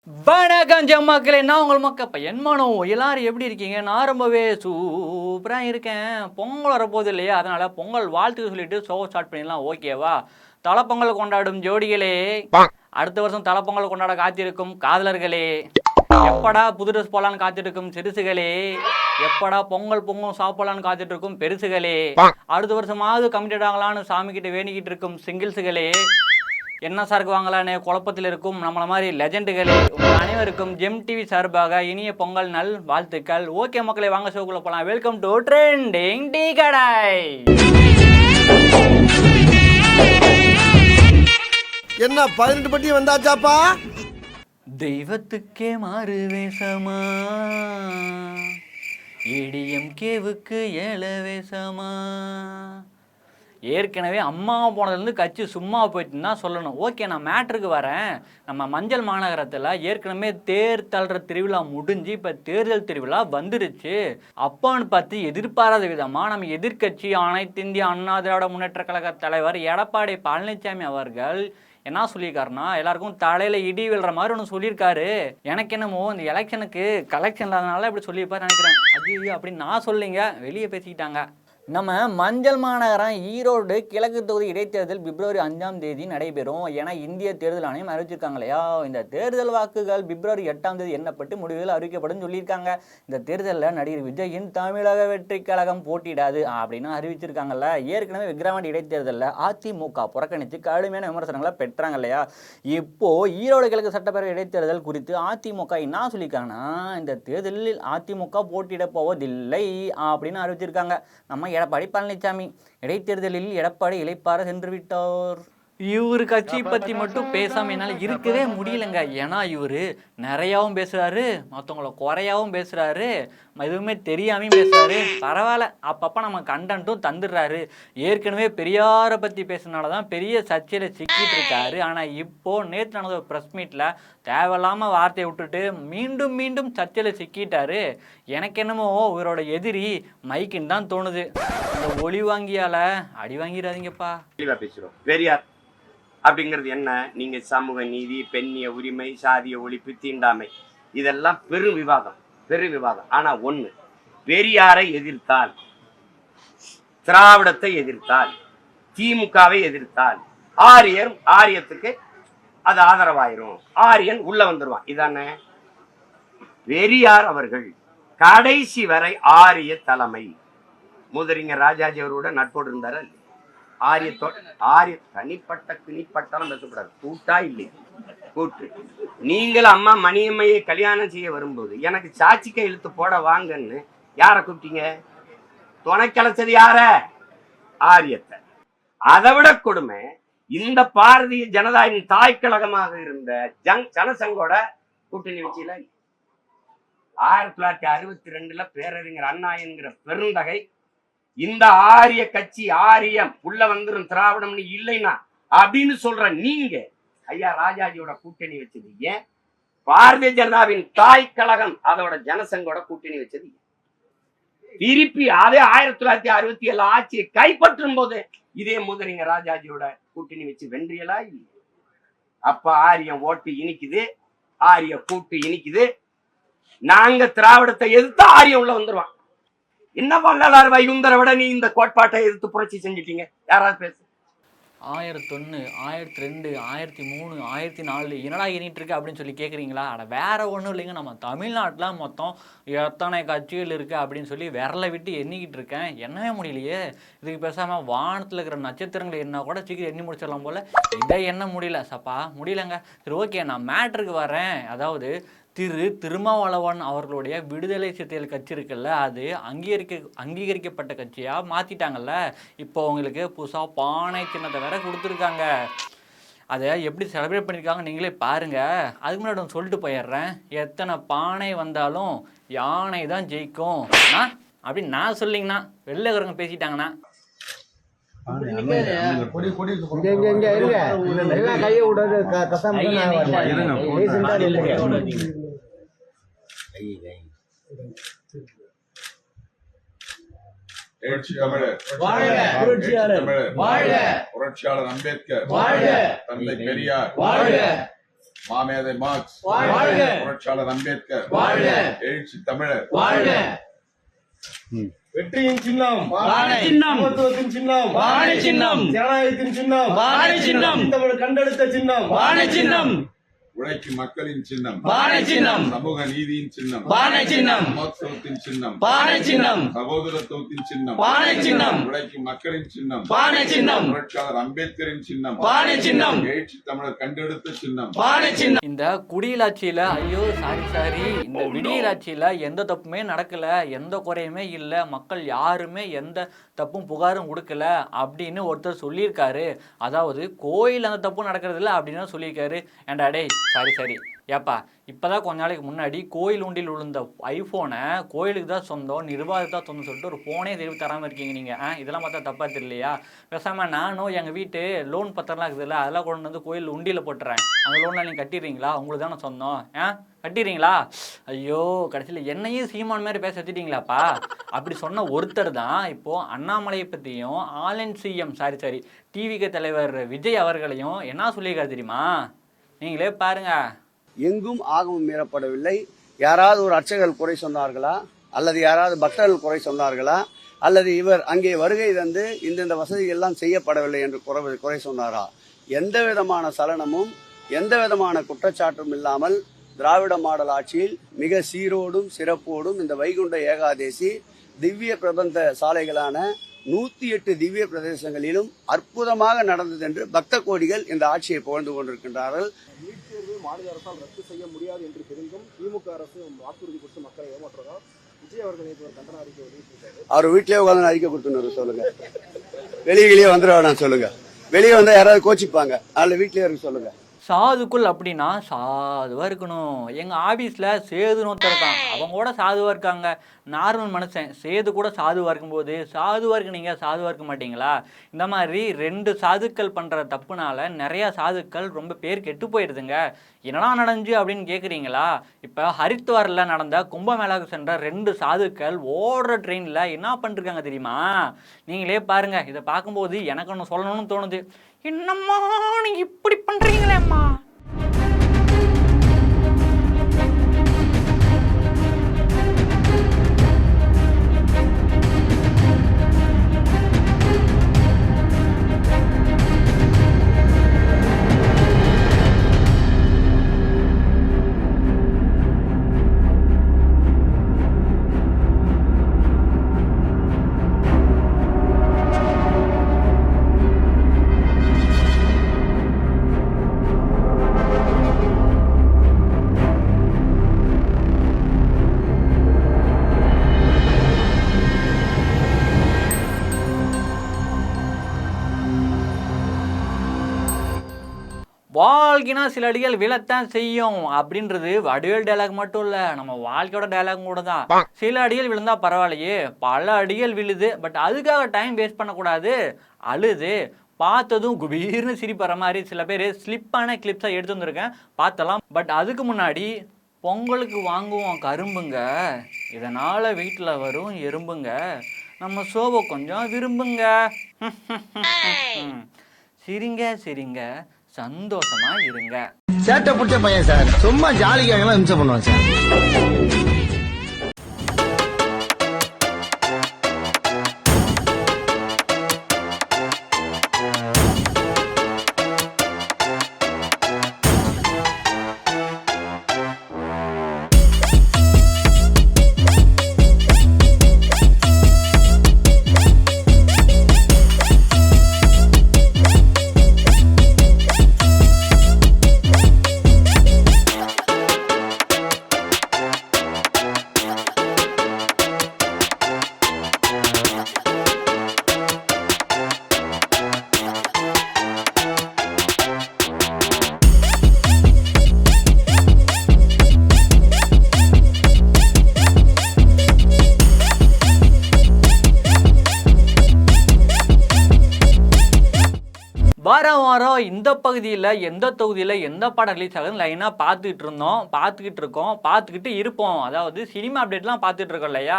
வணக்கம் மக்களே, நான் உங்கள் மக்கப்ப என்மானோ. எல்லாரும் எப்படி இருக்கீங்க? நான் ரொம்பவே சூப்பராக இருக்கேன். பொங்கல் வரப்போகுது இல்லையா, அதனால பொங்கல் வாழ்த்து சொல்லிட்டு ஷோ ஸ்டார்ட் பண்ணிடலாம். ஓகேவா? தலைப்பொங்கல் கொண்டாடும் ஜோடிகளே, அடுத்த வருஷம் தலைப்பொங்கல் கொண்டாட காத்திருக்கும் காதலர்களே, எப்படா புது ட்ரெஸ் போலான்னு காத்திருக்கும் சிறுசுகளே, எப்படா பொங்கல் பொங்கல் சாப்பிடலான்னு காத்துட்டு இருக்கும் பெருசுகளே, அடுத்த வருஷமாவது கமிட்டட் ஆகலான்னு சாமி கிட்ட வேண்டிக்கிட்டு இருக்கும் சிங்கிள்ஸுகளே, என்ன சார்க்கு வாங்கலான்னு குழப்பத்தில் இருக்கும் நம்மள மாதிரி லெஜெண்டுகளே, உங்கள் அனைவருக்கும் ஜெம் டிவி சார்பாக இனிய பொங்கல் நல் வாழ்த்துக்கள். ஓகே மக்களே, வாங்க ஷோக்குள்ள போகலாம். வெல்கம் டு ட்ரெண்டிங் டீ கடை. என்ன 18 பட்டி வந்தாச்சாப்பா? தெய்வத்துக்கே மாறு வேஷமா, ஏடிஎம் கேவுக்கு ஏழ வேஷமா. ஏற்கனவே அம்மா போனதுலேருந்து கட்சி சும்மா போயிட்டுன்னு தான் சொல்லணும். ஓகே, நான் மேட்ருக்கு வரேன். நம்ம மஞ்சள் மாநகரத்தில் ஏற்கனவே தேர் தள்ளுற திருவிழா முடிஞ்சு இப்போ தேர்தல் திருவிழா வந்துடுச்சு. அப்பான்னு பார்த்து எதிர்பாராத விதமாக நம்ம எதிர்கட்சி அனைத்து இந்திய அண்ணா திராவிட முன்னேற்ற கழக தலைவர் எடப்பாடி பழனிசாமி அவர்கள் என்ன சொல்லியிருக்காருன்னா, எல்லாருக்கும் தலையில் இடி விழுற மாதிரி ஒன்று சொல்லியிருக்காரு. எனக்கு என்னமோ இந்த எலெக்ஷனுக்கு கலெக்ஷன் இல்லாதனால இப்படி சொல்லியிருப்பாரு நினைக்கிறேன். அது அப்படின்னு நான் சொல்லிங்க, வெளியே பேசிக்கிட்டாங்க. நம்ம மஞ்சள் மாநகரம் ஈரோடு கிழக்கு தொகுதி இடைத்தேர்தல் பிப்ரவரி 5ஆம் தேதி நடைபெறும். ஏன்னா இந்திய தேர்தல் ஆணையம் அறிவிச்சிருக்காங்க இல்லையா. இந்த தேர்தல் வாக்குகள் பிப்ரவரி 8ஆம் தேதி எண்ணப்பட்டு முடிவுகள் அறிவிக்கப்படும் சொல்லியிருக்காங்க. இந்த தேர்தலில் நடிகர் விஜயின் தமிழக வெற்றி கழகம் போட்டியிடாது அப்படின்னு அறிவிச்சிருக்காங்கல்ல. ஏற்கனவே விக்கிரவாண்டி இடைத்தேர்தலில் அதிமுக புறக்கணித்து கடுமையான விமர்சனங்களை பெற்றாங்க இல்லையா. இப்போ ஈரோடு கிழக்கு சட்டப்பேரவை இடைத்தேர்தல் குறித்து அதிமுக என்ன சொல்லியிருக்காங்கன்னா, இந்த தேர்தலில் அதிமுக போட்டியிட போவதில்லை அப்படின்னு அறிவிச்சிருக்காங்க. நம்ம எடப்பாடி பழனிசாமி இடைத்தேர்தலில் எடப்பாடி இளைப்பாற சென்று விட்டார். இவரு கட்சி பற்றி மட்டும் பேசாமல் என்னால் இருக்கவே முடியலங்க. ஏன்னா இவர் நிறையாவும் பேசுகிறாரு, மற்றவங்கள குறையாவும் பேசுகிறாரு, எதுவுமே தெரியாமையும் பேசுகிறாரு. பரவாயில்ல, அப்பப்போ நம்ம கண்டென்ட்டும் தந்துடுறாரு. ஏற்கனவே பெரியாரை பற்றி பேசுனால தான் பெரிய சர்ச்சையில் சிக்கிட்டு இருக்காரு. ஆனால் இப்போது நேற்று நடந்த ஒரு ப்ரெஸ் மீட்டில் தேவையில்லாமல் வார்த்தையை விட்டுட்டு மீண்டும் மீண்டும் சர்ச்சையில் சிக்கிட்டாரு. எனக்கு என்னமோ இவரோட எதிரி மைக்குன்னு தான் தோணுது. இந்த ஒளி வாங்கியால் அடி வாங்கிடாதீங்கப்பா. பேசுகிறோம் பெரியார் அப்படிங்கிறது என்ன? நீங்க சமூக நீதி, பெண்ணிய உரிமை, சாதிய ஒழிப்பு, தீண்டாமை, இதெல்லாம் பெரும் விவாதம். ஆனா ஒண்ணு, பெரியாரை எதிர்த்தால், திராவிடத்தை எதிர்த்தால், திமுகவை எதிர்த்தால் ஆரியத்துக்கு அது ஆதரவாயிரும், ஆரியன் உள்ள வந்துருவான். இதானே பெரியார் அவர்கள் கடைசி வரை ஆரிய தலைமை. மூதறிஞர் ராஜாஜி அவரோட நட்போடு இருந்தாரு. ஆரிய தனிப்பட்ட கிணிப்பட்டாலும் பேசக்கூடாது, கூட்டா இல்லையா கூட்டு. நீங்கள் அம்மா மணியம்மையை கல்யாணம் செய்ய வரும்போது எனக்கு சாட்சிக்க இழுத்து போட வாங்கன்னு யார கூப்பிட்டீங்க? துணைக்கலைச்சது யார? ஆரியத்தை. அதை விட கொடுமை, இந்த பாரதிய ஜனதாவின் தாய் கழகமாக இருந்த ஜனசங்கோட கூட்டணி வச்சில 1962 பேரறிஞர் அண்ணா என்கிற பெருந்தகை இந்த ஆரிய கட்சி ஆரியம் உள்ள வந்துரும் திராவிடம் இல்லைன்னா அப்படின்னு சொல்ற நீங்க ஐயா ராஜாஜியோட கூட்டணி வச்சது ஏன்? பாரதிய ஜனதாவின் தாய் கழகம் அதோட ஜனசங்கோட கூட்டணி வச்சது ஏன்? திருப்பி அதே 1967 ஆட்சியை கைப்பற்றும் போது இதே முதலிங்க ராஜாஜியோட கூட்டணி வச்சு வென்றியலா இல்லை? அப்ப ஆரியம் ஓட்டு இனிக்குது, ஆரிய கூட்டு இனிக்குது. நாங்க திராவிடத்தை எதிர்த்து ஆரியம் உள்ள வந்துருவான். என்ன வள்ளலார் வைகுந்தரை விட நீ இந்த கோட்பாட்டை எதிர்த்து புரட்சி செஞ்சிட்டீங்க? யாராவது பேசு. 1001, 1002, 1003, 1004 என்னடா எண்ணிட்டு இருக்கு அப்படின்னு சொல்லி கேட்குறீங்களா? அட வேற ஒன்றும் இல்லைங்க. நம்ம தமிழ்நாட்டில் மொத்தம் எத்தனை கட்சிகள் இருக்குது அப்படின்னு சொல்லி விரலை விட்டு எண்ணிக்கிட்டு இருக்கேன். எண்ணவே முடியலையே. இதுக்கு பேசாமல் வானத்தில் இருக்கிற நட்சத்திரங்கள் என்ன கூட சீக்கிரம் எண்ணி முடிச்சிடலாம் போல். இதை எண்ண முடியல சப்பா, முடியலங்க. சரி ஓகே, நான் மேட்ருக்கு வரேன். அதாவது திருமாவளவன் அவர்களுடைய விடுதலை சிறுத்தைகள் கட்சி இருக்குல்ல, அது அங்கீகரிக்கப்பட்ட கட்சியாக மாற்றிட்டாங்கல்ல. இப்போ அவங்களுக்கு புதுசாக பானை சின்னத்தை வேற கொடுத்துருக்காங்க. அதை எப்படி செலிப்ரேட் பண்ணியிருக்காங்க நீங்களே பாருங்கள். அதுக்கு முன்னாடி ஒன்று சொல்லிட்டு போயிடுறேன். எத்தனை பானை வந்தாலும் யானை தான் ஜெயிக்கும் அப்படின்னு நான் சொல்லிங்கன்னா வெள்ளைக்காரங்க பேசிட்டாங்கன்னா புரட்சியாளர் அம்பேத்கர், தந்தை பெரியார், மாமேதை மார்க்ஸ் வாழ்க! புரட்சியாளர் அம்பேத்கர் வாழ்க! எழுச்சி தமிழர் வாழ்க! வெற்றியின் சின்னம் வாழை சின்னம்! சமத்துவத்தின் சின்னம் வாழை சின்னம்! ஜனநாயகத்தின் சின்னம் வாழை சின்னம்! தமிழ் கண்டெடுத்த சின்னம் வாழை சின்னம்! உழைக்கும் மக்களின் சின்னம் வாழை சின்னம்! சமூக நீதியின் சின்னம் வாழை சின்னம்! சமத்துவத்தின் சின்னம் வாழை சின்னம்! சகோதரத்துவத்தின் சின்னம் வாழை சின்னம்! உழைக்கும் மக்களின் சின்னம் வாழை சின்னம்! புரட்சியாளர் அம்பேத்கரின் சின்னம் வாழை சின்னம்! எழுச்சி தமிழர் கண்டெடுத்த சின்னம் வாழை சின்னம்! இந்த குடியிலாட்சியில ஐயோ சாரி இந்த விடியலாட்சியில எந்த தப்புமே நடக்கல, எந்த குறையுமே இல்லை, மக்கள் யாருமே எந்த தப்பும் புகாரும் கொடுக்கல அப்படின்னு ஒருத்தர் சொல்லியிருக்காரு. அதாவது கோயில் அந்த தப்பும் நடக்கிறது இல்லை அப்படின்னு சொல்லியிருக்காரு. ஏண்டா டேய் சரி ஏப்பா இப்போதான் கொஞ்ச நாளைக்கு முன்னாடி கோயில் உண்டியில் விழுந்த ஐஃபோனை கோயிலுக்கு தான் சொந்தம், நிர்வாகத்துக்கு தான் சொந்தம் சொல்லிட்டு ஒரு ஃபோனே திருப்பி தராமல் இருக்கீங்க நீங்கள். இதெல்லாம் பார்த்தா தப்பாக தெரியலையா? பேசாமல் நானும் எங்கள் வீட்டு லோன் பத்திரம்லாம் இருக்குதுல்ல அதெல்லாம் கொண்டு வந்து கோயில் உண்டியில் போட்டுறேன். அந்த லோன்லாம் நீங்கள் கட்டிடுறீங்களா? உங்களுக்கு தானே சொந்தம். கட்டிடுறீங்களா? ஐயோ கடைசியில் என்னையும் சீமான் மாதிரி பேச வச்சுட்டீங்களாப்பா. அப்படி சொன்ன ஒருத்தர் தான் இப்போது அண்ணாமலையை பற்றியும் ஆன்லைன் சிஎம் சாரி டிவிக்கு தலைவர் விஜய் அவர்களையும் என்ன சொல்லியிருக்காரு தெரியுமா? நீங்களே பாருங்க. எங்கும் ஆகமம் மீறப்படவில்லை. யாராவது ஒரு அர்ச்சகர்கள் குறை சொன்னார்களா, அல்லது யாராவது பக்தர்கள் குறை சொன்னார்களா, அல்லது இவர் அங்கே வருகை தந்து இந்தந்த வசதிகள் எல்லாம் செய்யப்படவில்லை என்று குறை சொன்னாரா? எந்த விதமான சலனமும் எந்த விதமான குற்றச்சாட்டும் இல்லாமல் திராவிட மாடல் ஆட்சியில் மிக சீரோடும் சிறப்போடும் இந்த வைகுண்ட ஏகாதேசி திவ்ய பிரபந்த சாலைகளான 108 திவ்ய பிரதேசங்களிலும் அற்புதமாக நடந்தது என்று பக்த கோடிகள் இந்த ஆட்சியை புகழ்ந்து கொண்டிருக்கின்றார்கள். நீட் தேர்வு மாநில அரசால் ரத்து செய்ய முடியாது என்று தெரிந்தும் திமுக அரசு வாக்குறுதி கொடுத்து மக்களை ஏமாற்றுறதா விஜய் அவர்கள் நேற்று ஒரு கண்டன அறிக்கை வெளியிட்டிருக்காரு. அவர் வீட்டிலேயே உட்காந்து அறிக்கை கொடுத்துன்னு சொல்லுங்க. வெளியே வந்துட வேணாம் சொல்லுங்க. வெளியே வந்தா யாராவது கோச்சிப்பாங்க. அதில் வீட்லயே இருக்க சொல்லுங்க. சாதுக்குள் அப்படின்னா சாதுவாக இருக்கணும். எங்கள் ஆஃபீஸில் சேதுன்னு ஒருத்தர் இருக்கான், அவங்க கூட சாதுவாக இருக்காங்க. நார்மல் மனுஷன் சேது கூட சாதுவாக இருக்கும்போது சாதுவாக இருக்கு நீங்கள் சாதுவாக இருக்க மாட்டீங்களா? இந்த மாதிரி 2 சாதுக்கள் பண்ணுற தப்புனால நிறையா சாதுக்கள் ரொம்ப பேர் கெட்டு போயிடுதுங்க. என்னடா நடந்துச்சு அப்படின்னு கேட்குறீங்களா? இப்போ ஹரித்வாரில் நடந்த கும்பமேளாவுக்கு சென்ற 2 சாதுக்கள் ஓடுற ட்ரெயினில் என்ன பண்ணிருக்காங்க தெரியுமா? நீங்களே பாருங்க. இதை பார்க்கும்போது எனக்கு ஒன்று சொல்லணும்னு தோணுது. என்னம்மா நீங்க இப்படி பண்றீங்களேம்மா? வாழ்க்கைனா சில அடிகள் விழத்தான் செய்யும் அப்படின்றது வடிவேல் டைலாக் மட்டும் இல்லை, நம்ம வாழ்க்கையோட டைலாக் கூட தான். சில அடிகள் விழுந்தா பரவாயில்லையே, பல அடிகள் விழுது. பட் அதுக்காக டைம் வேஸ்ட் பண்ணக்கூடாது. அழுது பார்த்ததும் குபீர்னு சிரிப்பற மாதிரி சில பேர் ஸ்லிப்பான கிளிப்ஸாக எடுத்து வந்திருக்கேன், பார்த்தலாம். பட் அதுக்கு முன்னாடி பொங்கலுக்கு வாங்குவோம் கரும்புங்க, இதனால் வீட்டில் வரும் எறும்புங்க, நம்ம ஷோவை கொஞ்சம் விரும்புங்க. சிரிங்க சந்தோஷமா இருங்க. சேட்டை பிடிச்ச பையன் சார், சும்மா ஜாலிக்காக இம்சை பண்ணுவான் சார். வாரம் இந்த பகுதியில் எந்த தொகுதியில் எந்த படம் ரிலீஸ் ஆகுதுன்னு லைனாக பார்த்துக்கிட்டு இருக்கோம், பார்த்துக்கிட்டு இருப்போம். அதாவது சினிமா அப்டேட்லாம் பார்த்துட்டு இருக்கோம் இல்லையா?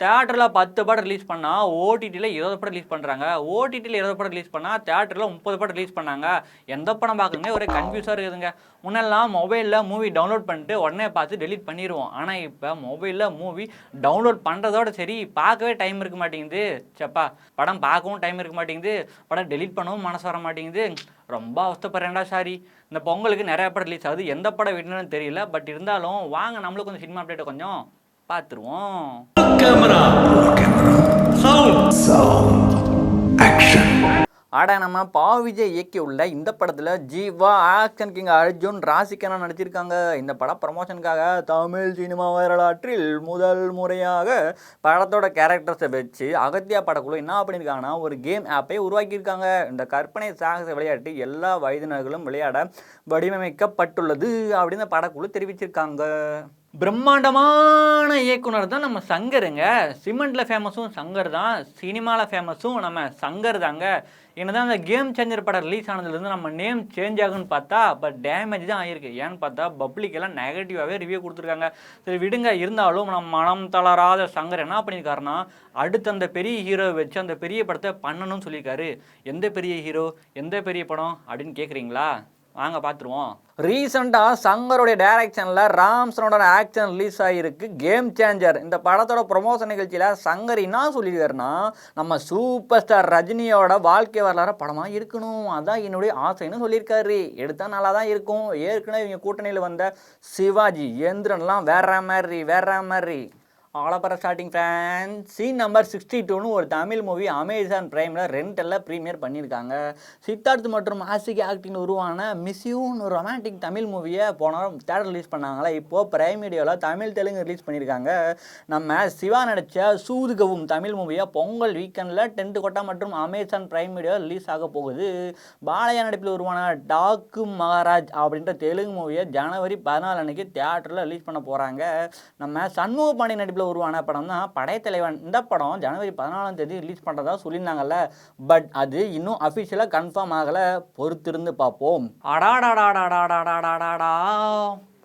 தேட்டரில் 10 படம் ரிலீஸ் பண்ணால் ஓடிடியில் 20 படம் ரிலீஸ் பண்ணுறாங்க. ஓடிடியில் 20 படம் ரிலீஸ் பண்ணால் தேட்டரில் 30 படம் ரிலீஸ் பண்ணாங்க. எந்த படம் பார்க்குறதுனே ஒரே கன்ஃபியூஸாக இருக்குதுங்க. முன்னெல்லாம் மொபைலில் மூவி டவுன்லோட் பண்ணிட்டு உடனே பார்த்து டெலீட் பண்ணிடுவோம். ஆனால் இப்போ மொபைலில் மூவி டவுன்லோட் பண்ணுறதோட சரி பார்க்கவே டைம் இருக்க மாட்டேங்குது. சப்பா படம் பார்க்கவும் டைம் இருக்க மாட்டேங்குது, படம் டெலீட் பண்ணவும் மனசு வர மாட்டேங்குது. ரொம்ப அவஸ்தைப்படுறேன்டா. சாரி, இந்த பொங்கலுக்கு நிறைய படம் ரிலீஸ் ஆகுது, எந்த படம் விடணும்னு தெரியல. பட் இருந்தாலும் வாங்க நம்மளுக்கு கொஞ்சம் சினிமா அப்டேட்டை கொஞ்சம் பார்த்துருவோம். Camera sound action. ஆடா நம்ம விஜய் இயக்கியுள்ள இந்த படத்தில் ஜீவா, ஆக்ஷன் கிங் அர்ஜுன், ராசிகனா நடிச்சிருக்காங்க. இந்த படம் ப்ரமோஷனுக்காக தமிழ் சினிமா வரலாற்றில் முதல் முறையாக படத்தோட கேரக்டர்ஸை வச்சு அகத்தியா படக்குழு என்ன பண்ணியிருக்காங்கன்னா ஒரு கேம் ஆப்பை உருவாக்கியிருக்காங்க. இந்த கற்பனை சாகச விளையாட்டு எல்லா வயதினர்களும் விளையாட வடிவமைக்கப்பட்டுள்ளது அப்படின்னு படக்குழு தெரிவிச்சிருக்காங்க. பிரம்மாண்டமான இயக்குனர் தான் நம்ம சங்கருங்க. சிமெண்ட்டில் ஃபேமஸும் சங்கர் தான், சினிமாவில் ஃபேமஸும் நம்ம சங்கர் தாங்க. என்னதான் அந்த கேம் சேஞ்சர் படம் ரிலீஸ் ஆனதுலேருந்து நம்ம நேம் சேஞ்ச் ஆகுன்னு பார்த்தா அப்போ டேமேஜ் தான் ஆகிருக்கு. ஏன்னு பார்த்தா பப்ளிக்கெல்லாம் நெகட்டிவாகவே ரிவ்யூ கொடுத்துருக்காங்க. சரி விடுங்க, இருந்தாலும் நம்ம மனம் தளராத சங்கர் என்ன பண்ணியிருக்காருன்னா அடுத்து அந்த பெரிய ஹீரோவை வச்சு அந்த பெரிய படத்தை பண்ணணும்னு சொல்லியிருக்காரு. எந்த பெரிய ஹீரோ, எந்த பெரிய படம் அப்படின்னு கேட்குறீங்களா? வாங்க பார்த்துருவோம். ரீசெண்டாக சங்கருடைய டைரக்ஷனில் ராம்சனோட ஆக்ஷன் ரிலீஸ் ஆகிருக்கு கேம் சேஞ்சர். இந்த படத்தோட ப்ரொமோஷன் நிகழ்ச்சியில் சங்கர் என்ன சொல்லியிருக்காருன்னா நம்ம சூப்பர் ஸ்டார் ரஜினியோட வாழ்க்கை வரலாறு படமாக இருக்கணும், அதான் என்னுடைய ஆசைன்னு சொல்லியிருக்காரு. எடுத்தால் நல்லா தான் இருக்கும். ஏற்கனவே இவங்க கூட்டணியில் வந்த சிவாஜி, எந்திரன்லாம் வேற மாதிரி. ஆலப்பற ஸ்டார்டிங் ஃபேன் சீன் நம்பர் 62ன்னு ஒரு தமிழ் மூவி அமேசான் பிரைமில் ரெண்டெல்ல ப்ரீமியர் பண்ணியிருக்காங்க. சித்தார்த் மற்றும் ஆசிக் ஆக்டிங் உருவான மிஸ்யூன்னு ஒரு ரொமான்டிக் தமிழ் மூவியை போன தேட்டர் ரிலீஸ் பண்ணாங்களே, இப்போது பிரைம் வீடியோவில் தமிழ் தெலுங்கு ரிலீஸ் பண்ணியிருக்காங்க. நம்ம சிவா நடித்த சூதுகவும் தமிழ் மூவியை பொங்கல் வீக்கெண்டில் 10th கொட்டா மற்றும் அமேசான் பிரைம் வீடியோ ரிலீஸ் ஆக போகுது. பாலையா நடிப்பில் உருவான டாக்கு மகாராஜ் அப்படின்ற தெலுங்கு மூவியை ஜனவரி 14 அன்னைக்கு தியேட்டரில் ரிலீஸ் பண்ண போகிறாங்க. நம்ம சண்முக பாண்டியன் நடிப்பில் உருவான படம் தான் படைத்தலைவன். இந்த படம் ஜனவரி 14ஆம் தேதி ரிலீஸ் பண்ணுறதா சொல்லியிருந்தாங்கல்ல, பட் அது இன்னும் அஃபிஷியலாக கன்ஃபார்ம் ஆகலை. பொறுத்திருந்து பார்ப்போம். அடாடாடாடாடாடாடாடாடா,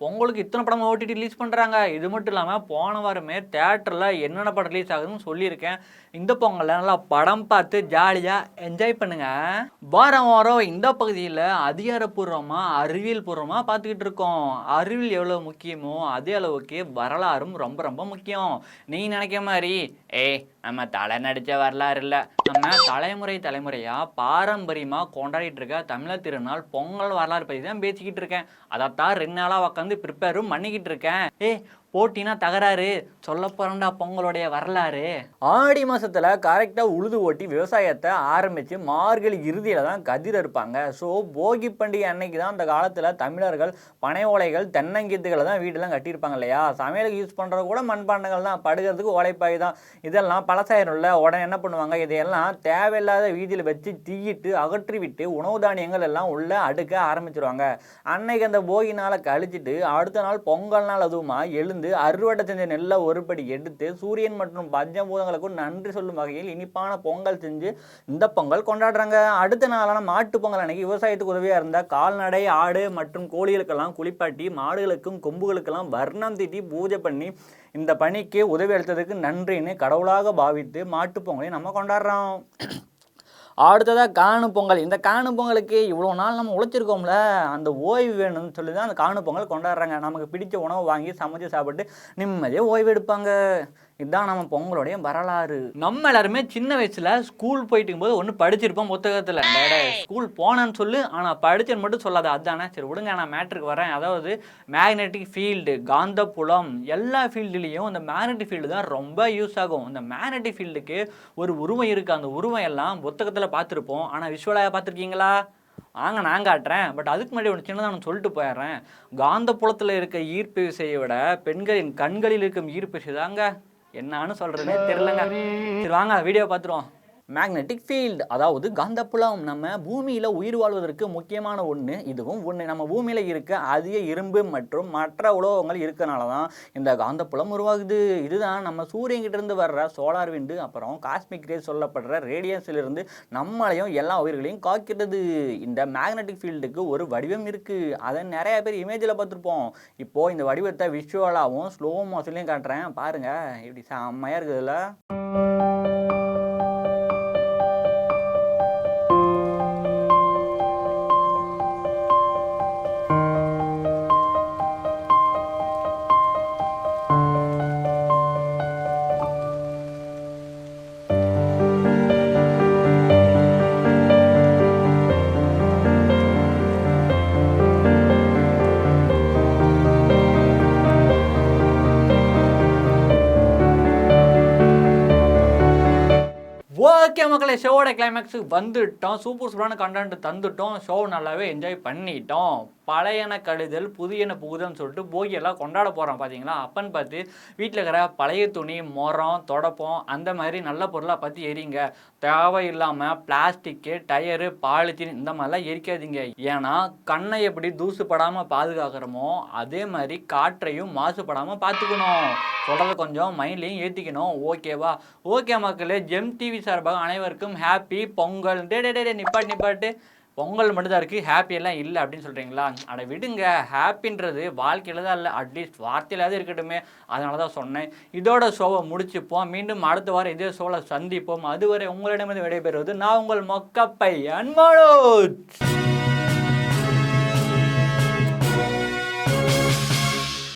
பொங்கலுக்கு இத்தனை படம் ஓடிடி ரிலீஸ் பண்ணுறாங்க. இது மட்டும் இல்லாமல் போன வாரமே தேட்டரில் என்னென்ன படம் ரிலீஸ் ஆகுதுன்னு சொல்லியிருக்கேன். இந்த பொங்கலில் நல்லா படம் பார்த்து ஜாலியாக என்ஜாய் பண்ணுங்கள். வாரம் இந்த பகுதியில் அதிகாரப்பூர்வமாக அறிவியல் பூர்வமாக பார்த்துக்கிட்டு இருக்கோம். அறிவியல் எவ்வளோ முக்கியமோ அதே அளவுக்கு வரலாறும் ரொம்ப ரொம்ப முக்கியம். நீ நினைக்கிற மாதிரி நம்ம தலை நடித்த வரலாறு இல்லை, நம்ம தலைமுறையாக பாரம்பரியமாக கொண்டாடிட்டு இருக்க தமிழர் திருநாள் பொங்கல் வரலாறு பற்றி தான் பேசிக்கிட்டு இருக்கேன். அதைத்தான் 2 நாளாக உட்காந்து ப்ரிப்பேரும் பண்ணிக்கிட்டு இருக்கேன். போட்டினா தகராறு சொல்ல போகிறண்டா பொங்கலுடைய வரலாறு. ஆடி மாதத்தில் கரெக்டாக உழுது ஓட்டி விவசாயத்தை ஆரம்பித்து மார்கழி இறுதியில் தான் கதிர் இருப்பாங்க. ஸோ போகி பண்டிகை அன்னைக்கு தான் அந்த காலத்தில் தமிழர்கள் பனை ஓலைகள் தென்னங்கீத்துக்களை தான் வீடெல்லாம் கட்டியிருப்பாங்க இல்லையா. சமையலுக்கு யூஸ் பண்ணுறது கூட மண்பாண்டங்கள் தான், படுகிறதுக்கு ஓலைப்பாய் தான். இதெல்லாம் பழசாயிரும்ல, உடனே என்ன பண்ணுவாங்க, இதையெல்லாம் தேவையில்லாத வீதியில் வச்சு தீயிட்டு அகற்றி விட்டு உணவு தானியங்கள் எல்லாம் உள்ள அடுக்க ஆரம்பிச்சிருவாங்க. அன்னைக்கு அந்த போகி நாளை கழிச்சிட்டு அடுத்த நாள் பொங்கல் நாள் அதுவுமா எழுந்து அறுவடை செஞ்ச நெல்லை ஒருபடி எடுத்து சூரியன் மற்றும் பஞ்சபூதங்களுக்கும் நன்றி சொல்லும் வகையில் இனிப்பான பொங்கல் செஞ்சு இந்த பொங்கல் கொண்டாடுறாங்க. அடுத்த நாளான மாட்டு பொங்கல் அன்னைக்கு விவசாயத்துக்கு உதவியாக இருந்த கால்நடை, ஆடு மற்றும் கோழிகளுக்கெல்லாம் குளிப்பாட்டி மாடுகளுக்கும் கொம்புகளுக்கெல்லாம் வர்ணம் தீட்டி பூஜை பண்ணி இந்த பணிக்கு உதவி அளித்ததுக்கு நன்றின்னு கடவுளாக பாவித்து மாட்டு பொங்கலை நம்ம கொண்டாடுறோம். அடுத்ததாக காணும் பொங்கல். இந்த காணும் பொங்கலுக்கு இவ்வளோ நாள் நம்ம உழைச்சிருக்கோம்ல, அந்த ஓய்வு வேணும்னு சொல்லி தான் அந்த காணும் பொங்கல் கொண்டாடுறாங்க. நமக்கு பிடிச்ச உணவு வாங்கி சமைச்சு சாப்பிட்டு நிம்மதியாக ஓய்வு எடுப்பாங்க. இதுதான் நம்ம பொங்கலுடைய வரலாறு. நம்ம எல்லாருமே சின்ன வயசுல ஸ்கூல் போயிட்டு இருக்கும்போது ஒன்று படிச்சிருப்போம் புத்தகத்தில். ஸ்கூல் போனேன்னு சொல்லு ஆனால் படிச்சேன்னு மட்டும் சொல்லாது. அதுதானே. சரி விடுங்க, நான் மேட்ருக்கு வரேன். அதாவது மேக்னெட்டிக் ஃபீல்டு, காந்த புலம், எல்லா ஃபீல்டுலேயும் இந்த மேக்னெட்டிக் ஃபீல்டு தான் ரொம்ப யூஸ் ஆகும். இந்த மேக்னெட்டிக் ஃபீல்டுக்கு ஒரு உருவம் இருக்குது. அந்த உருவம் எல்லாம் புத்தகத்தில் பார்த்துருப்போம், ஆனால் விஷுவலாக பார்த்துருக்கீங்களா? வாங்க நான் காட்டுறேன். பட் அதுக்கு முன்னாடி ஒன்று சின்னதாக நான் சொல்லிட்டு போயிடுறேன். காந்த புலத்தில் இருக்க ஈர்ப்பு விசையை விட பெண்களின் கண்களில் இருக்கும் ஈர்ப்பு விசை தாங்க என்னான்னு சொல்கிறதுனே தெரிலங்க. சரி வாங்க வீடியோ பார்த்துருவோம். மேக்னெட்டிக் ஃபீல்டு, அதாவது காந்தப்புலம் நம்ம பூமியில் உயிர் வாழ்வதற்கு முக்கியமான ஒன்று. இதுவும் ஒன்று. நம்ம பூமியில் இருக்க அதிக இரும்பு மற்றும் மற்ற உலோகங்கள் இருக்கனால தான் இந்த காந்தப்புலம் உருவாகுது. இதுதான் நம்ம சூரியன்கிட்ட இருந்து வர்ற சோலார் விண்டு அப்புறம் காஸ்மிக் ரேஸ் சொல்லப்படுற ரேடியன்ஸிலிருந்து நம்மளையும் எல்லா உயிர்களையும் காக்கிறது. இந்த மேக்னெட்டிக் ஃபீல்டுக்கு ஒரு வடிவம் இருக்குது. அதை நிறைய பேர் இமேஜில் பார்த்துருப்போம். இப்போது இந்த வடிவத்தை விஷுவலாகவும் ஸ்லோ மோஷன்லையும் காட்டுறேன் பாருங்கள். இப்படி செம்மையாக இருக்குதுல்ல. ஓகே மக்களே, ஷோவோட கிளைமேக்ஸுக்கு வந்துட்டோம். சூப்பரான கண்டென்ட் தந்துட்டோம். ஷோ நல்லாவே என்ஜாய் பண்ணிட்டோம். பழையன கழிதல் புதியன புகுதல்னு சொல்லிட்டு போகியெல்லாம் கொண்டாட போகிறோம் பார்த்தீங்களா. அப்பன்னு பார்த்து வீட்டில் இருக்கிற பழைய துணி, மரம், தொடப்பம் அந்த மாதிரி நல்ல பொருளாக பார்த்து எரிங்க. தேவையில்லாமல் பிளாஸ்டிக்கு, டயரு, பாலித்தீன் இந்த மாதிரிலாம் எரிக்காதீங்க. ஏன்னா கண்ணை எப்படி தூசுப்படாமல் பாதுகாக்கிறோமோ அதே மாதிரி காற்றையும் மாசுபடாமல் பார்த்துக்கணும். சொல்கிறத கொஞ்சம் மைண்ட்லேயும் ஏற்றிக்கணும். ஓகேவா? ஓகே மக்களே, ஜெம் டிவி சார்பாக அனைவருக்கும் ஹாப்பி பொங்கல். டே நிப்பாட்டு பொங்கல் மட்டும்தான் இருக்குது, ஹாப்பி எல்லாம் இல்லை அப்படின்னு சொல்கிறீங்களா? அட விடுங்க, ஹாப்பின்றது வாழ்க்கையில் தான் இல்லை, அட்லீஸ்ட் வார்த்தையிலாவது இருக்கட்டுமே. அதனால தான் சொன்னேன். இதோட ஷோவை முடிச்சுப்போம். மீண்டும் அடுத்த வாரம் இதே ஷோவில் சந்திப்போம். அதுவரை உங்களிடமிருந்து விடைபெறுவது நான் உங்கள் மொக்கப்பை அன்மனோஜ்.